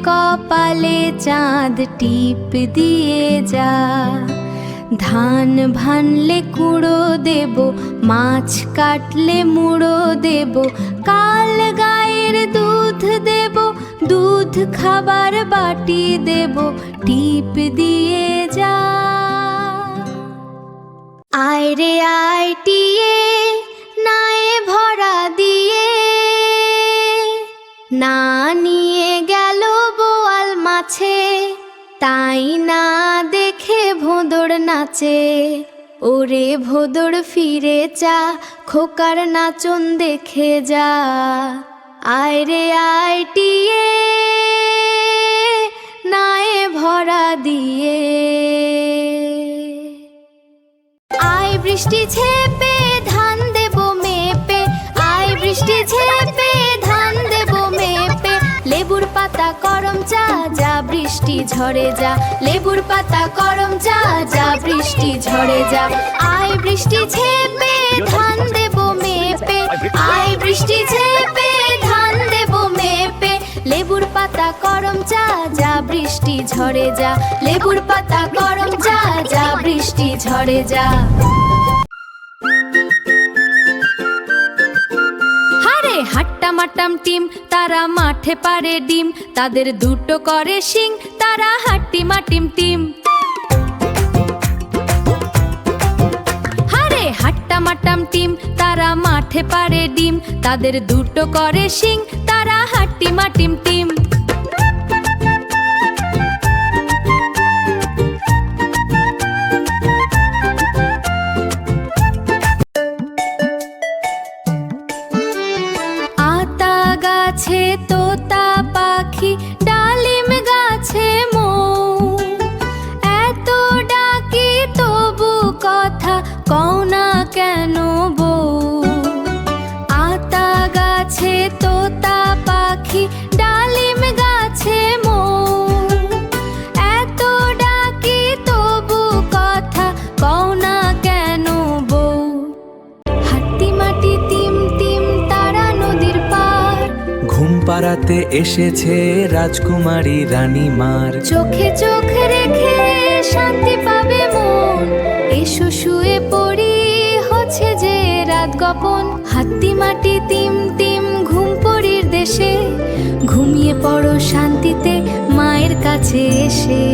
কপালে চাঁদ টিপ দিয়ে যা। ধান ভানলে কুড়ো দেব, মাছ কাটলে মুড়ো দেব, কাল গায়ের দুধ দেব, দুধ খাবার বাটি দেব, টিপ দিয়ে যা। আয় রে আয় টিয়ে নায়ে ভরা দিয়ে, না নিয়ে গেল বোয়াল মাছে, তাই না দেখে ভোঁদড় নাচে। ওরে ভোঁদড় ফিরে চা, খোকার নাচন দেখে যা। আয় রে আয় টিয়ে নায়ে ভরা দিয়ে। আয় বৃষ্টি ঝেপে ধান দেব মেপে, আয় বৃষ্টি ঝেপে ধান দেব মেপে। লেবুর পাতা করম চা, যা বৃষ্টি ঝরে যা। লেবুর পাতা করম চা, যা বৃষ্টি ঝরে যা। আয় বৃষ্টি ঝেপে ধান দেব মেপে, আয় বৃষ্টি ঝেপে ধান দেব মেপে। লেবুর পাতা করম চা, যা বৃষ্টি ঝরে যা। লেবুর পাতা করম চা, যা বৃষ্টি ঝরে যা। হারে হাট্টা মাটাম টিম, তারা মাঠে পারে ডিম, তাদের দুটো করে শিং, তারা হাট্টি মাটিম টিম। হারে হাট্টা মাটাম টিম, তারা মাঠে পারে ডিম, তাদের দুটো করে শিং, তারা হাট্টি মাটিম টিম। আতা গাছে তোতা পাখি, ডালিম গাছে মৌ, এত ডাকি তবু কথা কও না কেন বউ। আতা গাছে তোতা পাখি, ডালিম গাছে মৌ, এত ডাকি তবু কথা কও না কেন বউ। হাট্টি মাটি তিম তিম তারা নদীর পার, ঘুম পাড়াতে এসেছে রাজকুমারী রানীমার। চোখে চোখ রেখে শান্তি পাবে মন, এসো শুয়ে পড়ি হচ্ছে যে রাত গোপন। হাত্তি মাটি তিম তিম ঘুম পড়ির দেশে, ঘুমিয়ে পড়ো শান্তিতে মায়ের কাছে এসে।